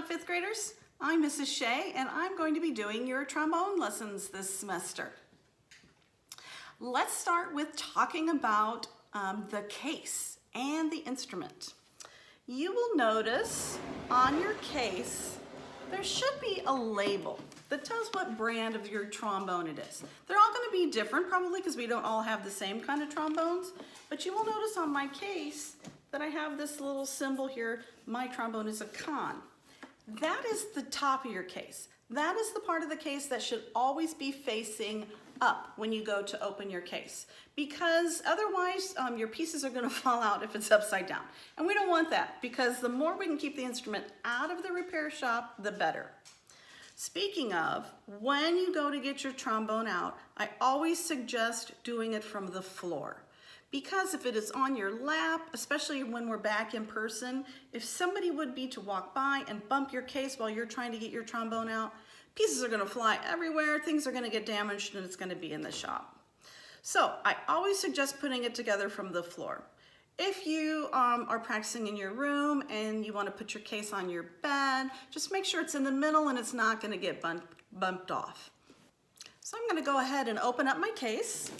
Fifth graders, I'm Mrs. Shea and I'm going to be doing your trombone lessons this semester. Let's start with talking about the case and the instrument. You will notice on your case there should be a label that tells what brand of your trombone it is. They're all going to be different probably because we don't all have the same kind of trombones, but you will notice on my case that I have this little symbol here. My trombone is a con. That is the top of your case. That is the part of the case that should always be facing up when you go to open your case, because otherwise your pieces are going to fall out if it's upside down. And we don't want that, because the more we can keep the instrument out of the repair shop, the better. Speaking of, when you go to get your trombone out, I always suggest doing it from the floor. Because if it is on your lap, especially when we're back in person, if somebody would be to walk by and bump your case while you're trying to get your trombone out, pieces are gonna fly everywhere, things are gonna get damaged, and it's gonna be in the shop. So I always suggest putting it together from the floor. If you are practicing in your room and you wanna put your case on your bed, just make sure it's in the middle and it's not gonna get bumped off. So I'm gonna go ahead and open up my case.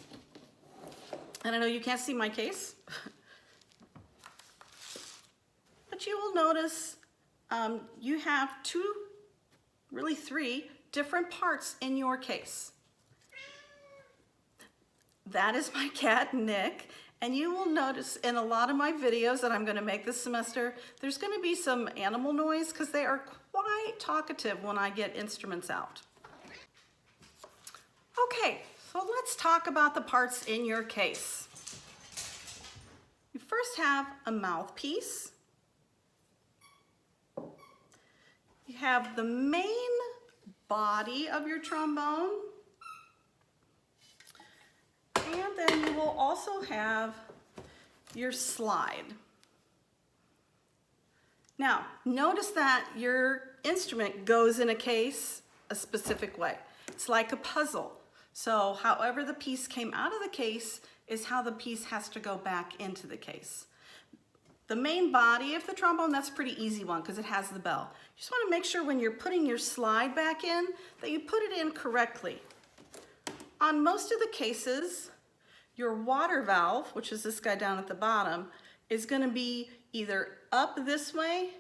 And I know you can't see my case, but you will notice you have three different parts in your case. That is my cat, Nick, and you will notice in a lot of my videos that I'm gonna make this semester, there's gonna be some animal noise because they are quite talkative when I get instruments out. Okay. So let's talk about the parts in your case. You first have a mouthpiece. You have the main body of your trombone. And then you will also have your slide. Now, notice that your instrument goes in a case a specific way. It's like a puzzle. So however the piece came out of the case is how the piece has to go back into the case. The main body of the trombone, that's a pretty easy one because it has the bell. You just want to make sure when you're putting your slide back in that you put it in correctly. On most of the cases, your water valve, which is this guy down at the bottom, is going to be either up this way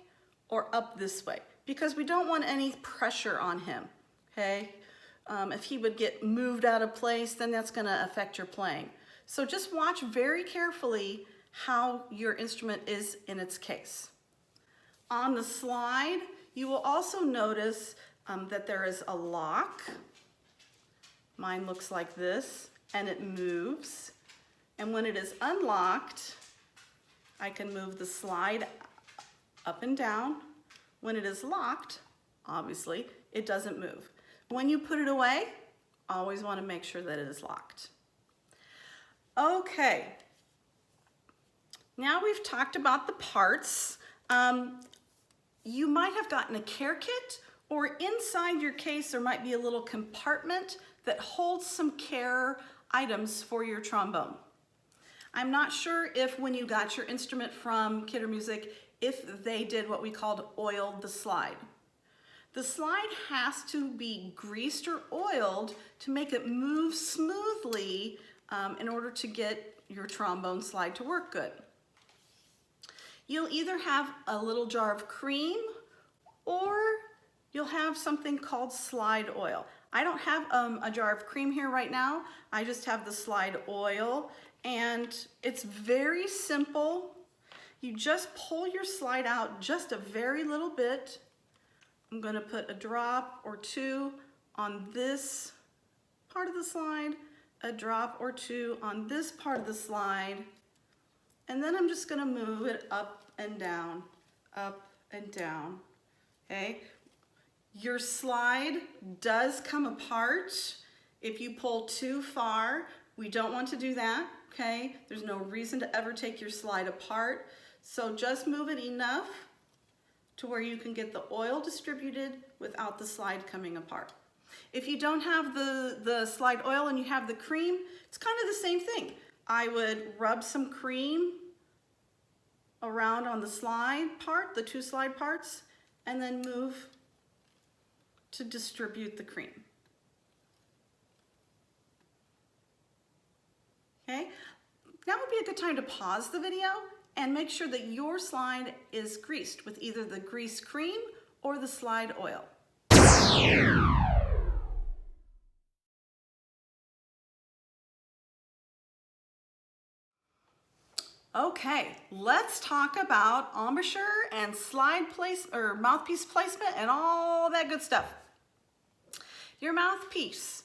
or up this way because we don't want any pressure on him, okay? If he would get moved out of place, then that's going to affect your playing. So just watch very carefully how your instrument is in its case. On the slide, you will also notice that there is a lock. Mine looks like this, and it moves. And when it is unlocked, I can move the slide up and down. When it is locked, obviously, it doesn't move. When you put it away, always want to make sure that it is locked. Okay, now we've talked about the parts. You might have gotten a care kit, or inside your case there might be a little compartment that holds some care items for your trombone. I'm not sure if when you got your instrument from Kidder Music, if they did what we called oiled the slide. The slide has to be greased or oiled to make it move smoothly in order to get your trombone slide to work good. You'll either have a little jar of cream or you'll have something called slide oil. I don't have a jar of cream here right now. I just have the slide oil, and it's very simple. You just pull your slide out just a very little bit. I'm going to put a drop or two on this part of the slide, a drop or two on this part of the slide, and then I'm just going to move it up and down, okay? Your slide does come apart if you pull too far. We don't want to do that okay? There's no reason to ever take your slide apart. So just move it enough to where you can get the oil distributed without the slide coming apart. If you don't have the slide oil and you have the cream, it's kind of the same thing. I would rub some cream around on the slide part, the two slide parts, and then move to distribute the cream. Okay, now would be a good time to pause the video and make sure that your slide is greased with either the grease cream or the slide oil. Okay, let's talk about embouchure and slide place or mouthpiece placement and all that good stuff. Your mouthpiece.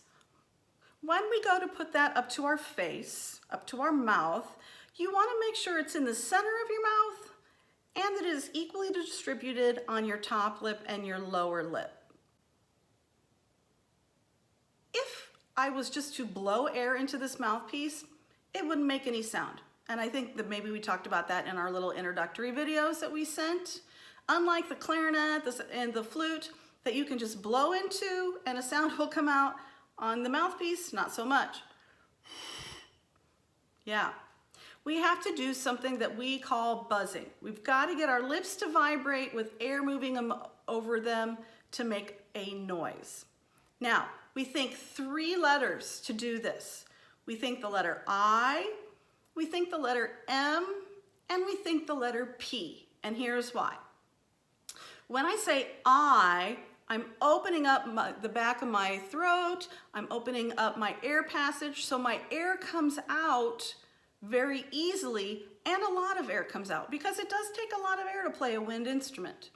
When we go to put that up to our face, up to our mouth, you want to make sure it's in the center of your mouth and that it is equally distributed on your top lip and your lower lip. If I was just to blow air into this mouthpiece, it wouldn't make any sound. And I think that maybe we talked about that in our little introductory videos that we sent. Unlike the clarinet and the flute that you can just blow into and a sound will come out, on the mouthpiece, not so much. Yeah. We have to do something that we call buzzing. We've got to get our lips to vibrate with air moving over them to make a noise. Now, we think 3 letters to do this. We think the letter I, we think the letter M, and we think the letter P. And here's why. When I say I'm opening up the back of my throat, I'm opening up my air passage, so my air comes out very easily, and a lot of air comes out, because it does take a lot of air to play a wind instrument.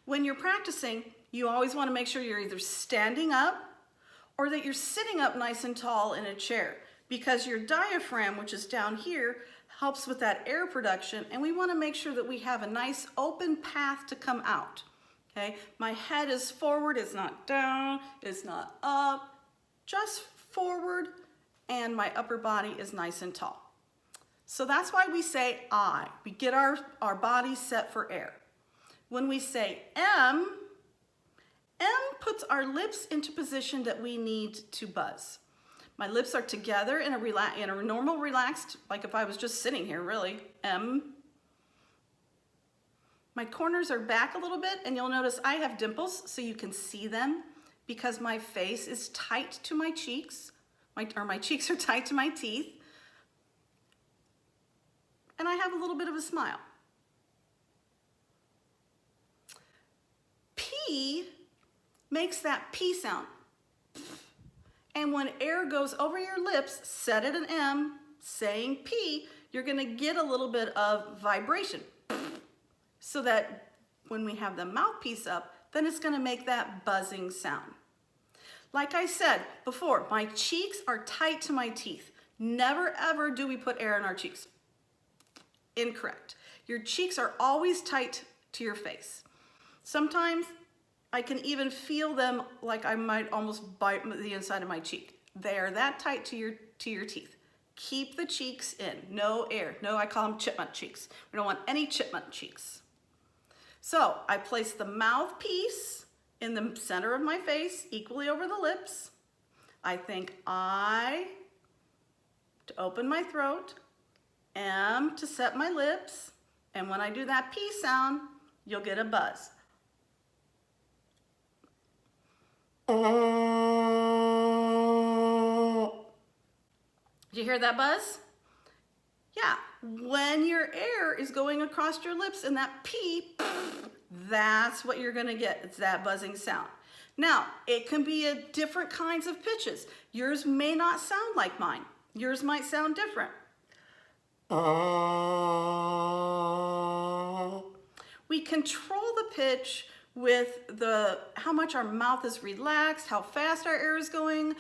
When you're practicing, you always want to make sure you're either standing up or that you're sitting up nice and tall in a chair, because your diaphragm, which is down here, helps with that air production, and we want to make sure that we have a nice open path to come out. Okay, my head is forward, it's not down, it's not up, just forward, and my upper body is nice and tall. So that's why we say I. We get our body set for air. When we say M puts our lips into position that we need to buzz. My lips are together in a normal relaxed, like if I was just sitting here, really, M. My corners are back a little bit, and you'll notice I have dimples so you can see them because my face is tight to my cheeks, my cheeks are tight to my teeth, and I have a little bit of a smile. P makes that P sound. And when air goes over your lips, set at an M, saying P, you're gonna get a little bit of vibration. So that when we have the mouthpiece up, then it's gonna make that buzzing sound. Like I said before, my cheeks are tight to my teeth. Never ever do we put air in our cheeks. Incorrect. Your cheeks are always tight to your face. Sometimes I can even feel them like I might almost bite the inside of my cheek. They are that tight to your teeth. Keep the cheeks in, no air. No, I call them chipmunk cheeks. We don't want any chipmunk cheeks. So I place the mouthpiece in the center of my face, equally over the lips. I think I to open my throat, M to set my lips, and when I do that P sound, you'll get a buzz. Did you hear that buzz? Yeah, when your air is going across your lips and that P, that's what you're gonna get. It's that buzzing sound. Now, it can be at different kinds of pitches. Yours may not sound like mine. Yours might sound different. We control the pitch with how much our mouth is relaxed, how fast our air is going,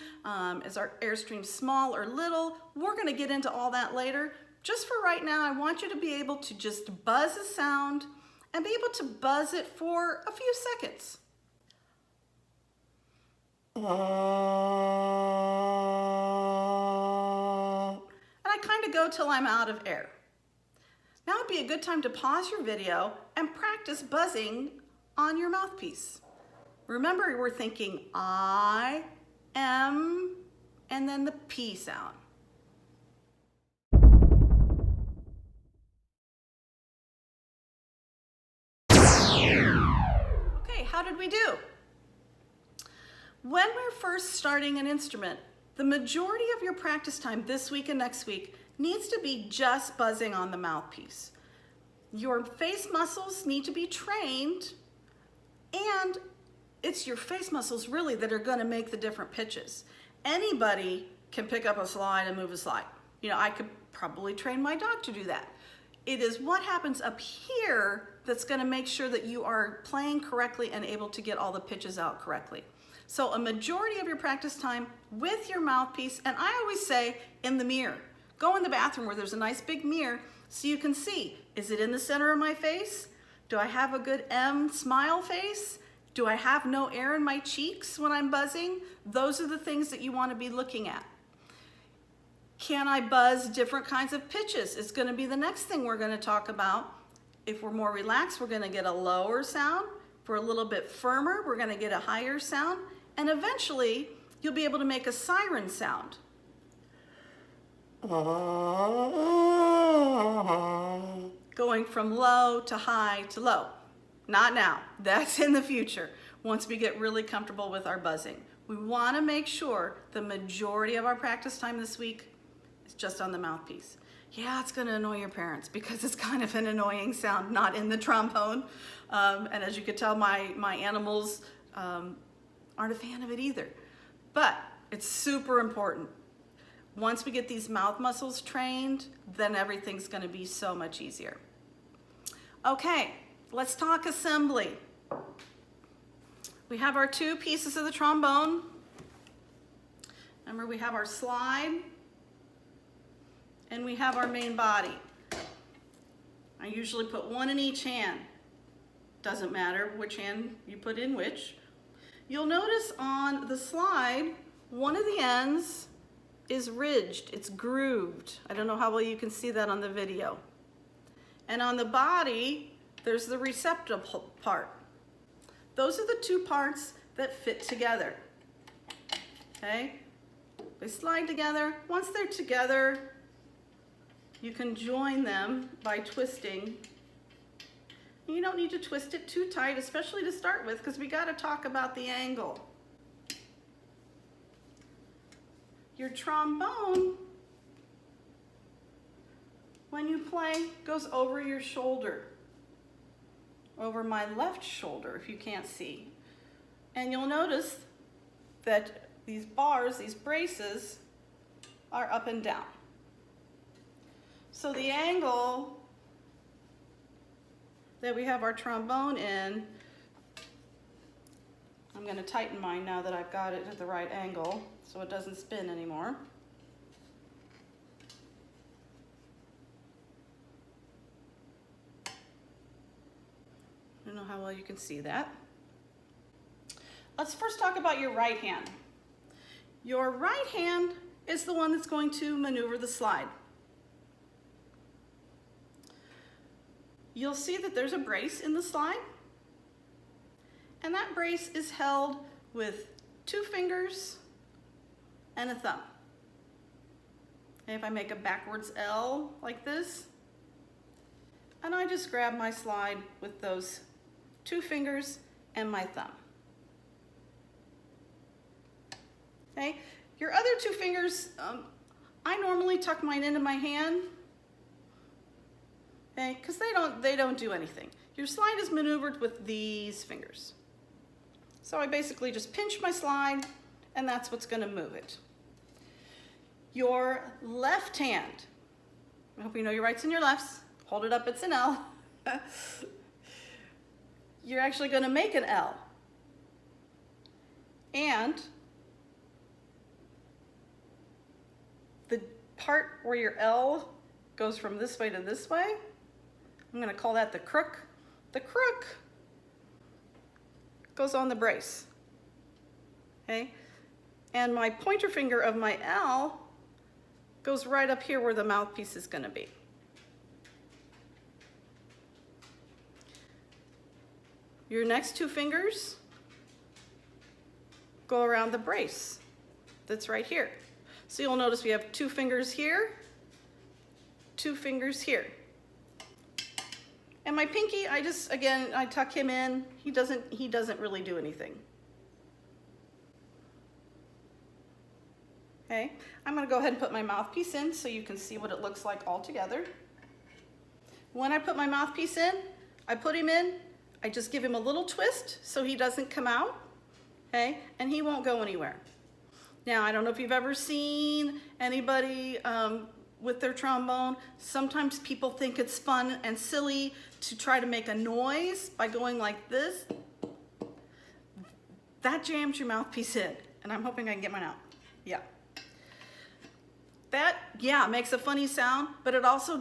is our airstream small or little. We're gonna get into all that later. Just for right now, I want you to be able to just buzz a sound and be able to buzz it for a few seconds. And I kind of go till I'm out of air. Now would be a good time to pause your video and practice buzzing on your mouthpiece. Remember, we're thinking I, M, and then the P sound. Okay, how did we do? When we're first starting an instrument, the majority of your practice time this week and next week needs to be just buzzing on the mouthpiece. Your face muscles need to be trained, and it's your face muscles really that are going to make the different pitches. Anybody can pick up a slide and move a slide. You know, I could probably train my dog to do that. It is what happens up here that's going to make sure that you are playing correctly and able to get all the pitches out correctly. So a majority of your practice time with your mouthpiece, and I always say in the mirror. Go in the bathroom where there's a nice big mirror so you can see, is it in the center of my face? Do I have a good M smile face? Do I have no air in my cheeks when I'm buzzing? Those are the things that you want to be looking at. Can I buzz different kinds of pitches? It's going to be the next thing we're going to talk about. If we're more relaxed, we're going to get a lower sound. If we're a little bit firmer, we're going to get a higher sound. And eventually, you'll be able to make a siren sound. Going from low to high to low. Not now. That's in the future, once we get really comfortable with our buzzing. We want to make sure the majority of our practice time this week is just on the mouthpiece. Yeah, it's going to annoy your parents because it's kind of an annoying sound, not in the trombone. And as you can tell, my animals aren't a fan of it either. But it's super important. Once we get these mouth muscles trained, then everything's going to be so much easier. Okay, let's talk assembly. We have our two pieces of the trombone. Remember, we have our slide and we have our main body. I usually put one in each hand. Doesn't matter which hand you put in which. You'll notice on the slide, one of the ends is ridged, it's grooved. I don't know how well you can see that on the video. And on the body, there's the receptacle part. Those are the two parts that fit together. Okay? They slide together. Once they're together, you can join them by twisting. You don't need to twist it too tight, especially to start with, because we got to talk about the angle. Your trombone, when you play, goes over your shoulder, over my left shoulder if you can't see. And you'll notice that these bars, these braces, are up and down. So the angle that we have our trombone in, I'm going to tighten mine now that I've got it at the right angle so it doesn't spin anymore. I don't know how well you can see that. Let's first talk about your right hand. Your right hand is the one that's going to maneuver the slide. You'll see that there's a brace in the slide, and that brace is held with 2 fingers and a thumb. And if I make a backwards L like this, and I just grab my slide with those 2 fingers and my thumb. Okay, your other 2 fingers, I normally tuck mine into my hand. Okay, because they don't do anything. Your slide is maneuvered with these fingers. So I basically just pinch my slide, and that's what's going to move it. Your left hand, I hope you know your rights and your lefts. Hold it up, it's an L. You're actually going to make an L. And the part where your L goes from this way to this way, I'm going to call that the crook. The crook goes on the brace. Okay? And my pointer finger of my L goes right up here where the mouthpiece is gonna be. Your next two fingers go around the brace that's right here. So you'll notice we have two fingers here, two fingers here. And my pinky, I tuck him in. He doesn't really do anything. Okay, I'm gonna go ahead and put my mouthpiece in so you can see what it looks like all together. When I put my mouthpiece in, I put him in, I just give him a little twist so he doesn't come out, okay? And he won't go anywhere. Now, I don't know if you've ever seen anybody with their trombone. Sometimes people think it's fun and silly to try to make a noise by going like this. That jams your mouthpiece in, and I'm hoping I can get mine out. Yeah. That, yeah, makes a funny sound, but it also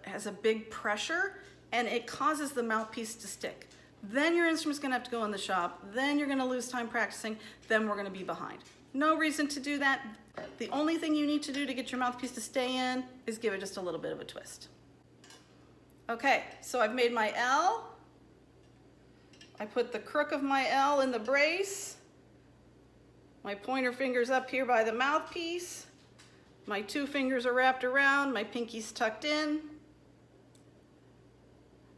has a big pressure, and it causes the mouthpiece to stick. Then your instrument's gonna have to go in the shop, then you're gonna lose time practicing, then we're gonna be behind. No reason to do that. The only thing you need to do to get your mouthpiece to stay in is give it just a little bit of a twist. Okay, so I've made my L. I put the crook of my L in the brace. My pointer finger's up here by the mouthpiece. My two fingers are wrapped around, my pinky's tucked in.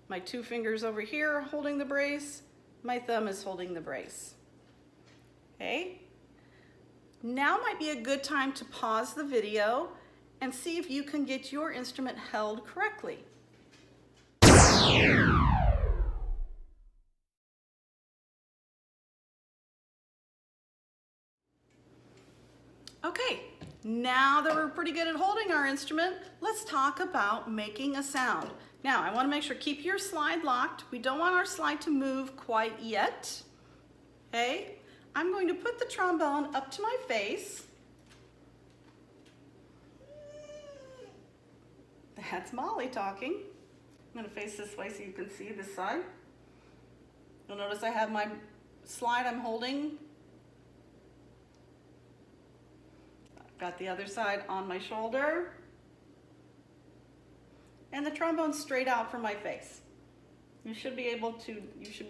My two fingers over here are holding the brace. My thumb is holding the brace. Okay? Now might be a good time to pause the video and see if you can get your instrument held correctly. Okay, now that we're pretty good at holding our instrument, let's talk about making a sound. Now, I want to make sure, keep your slide locked. We don't want our slide to move quite yet. Okay? I'm going to put the trombone up to my face. That's Molly talking. I'm going to face this way so you can see this side. You'll notice I have my slide I'm holding. I've got the other side on my shoulder. And the trombone's straight out from my face. You should be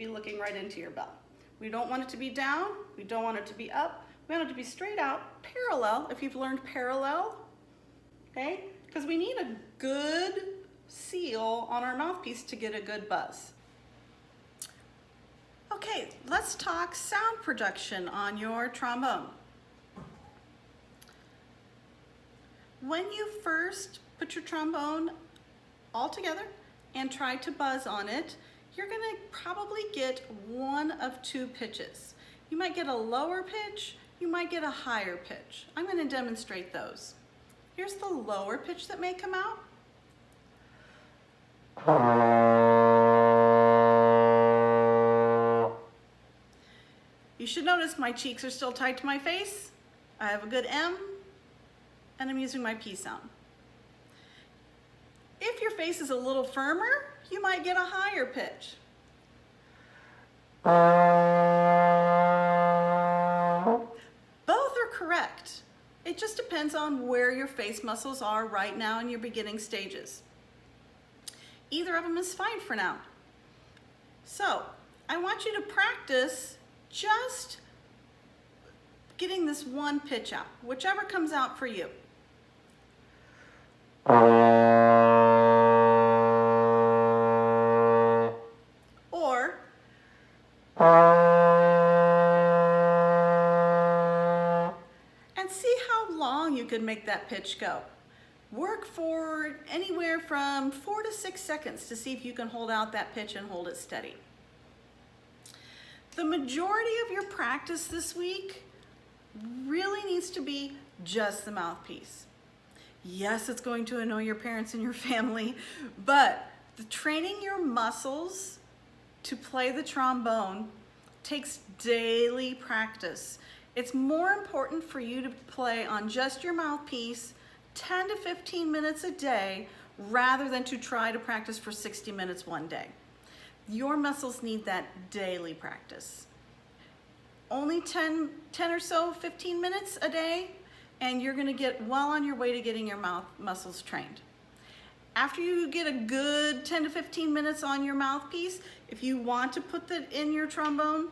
looking right into your bell. We don't want it to be down, we don't want it to be up, we want it to be straight out, parallel, if you've learned parallel, okay? Because we need a good seal on our mouthpiece to get a good buzz. Okay, let's talk sound production on your trombone. When you first put your trombone all together and try to buzz on it, you're gonna probably get one of two pitches. You might get a lower pitch, you might get a higher pitch. I'm gonna demonstrate those. Here's the lower pitch that may come out. You should notice my cheeks are still tight to my face. I have a good M, and I'm using my P sound. If your face is a little firmer, you might get a higher pitch. Both are correct. It just depends on where your face muscles are right now in your beginning stages. Either of them is fine for now. So, I want you to practice just getting this one pitch out, whichever comes out for you. Or and see how long you can make that pitch go. Work for anywhere from 4 to 6 seconds to see if you can hold out that pitch and hold it steady. The majority of your practice this week really needs to be just the mouthpiece. Yes, it's going to annoy your parents and your family, but training your muscles to play the trombone takes daily practice. It's more important for you to play on just your mouthpiece 10 to 15 minutes a day rather than to try to practice for 60 minutes one day. Your muscles need that daily practice. Only 10 or so, 15 minutes a day, and you're gonna get well on your way to getting your mouth muscles trained. After you get a good 10 to 15 minutes on your mouthpiece, if you want to put that in your trombone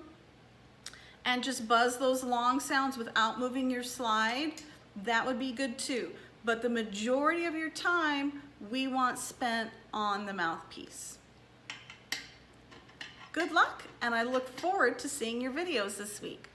and just buzz those long sounds without moving your slide, that would be good too. But the majority of your time, we want spent on the mouthpiece. Good luck, and I look forward to seeing your videos this week.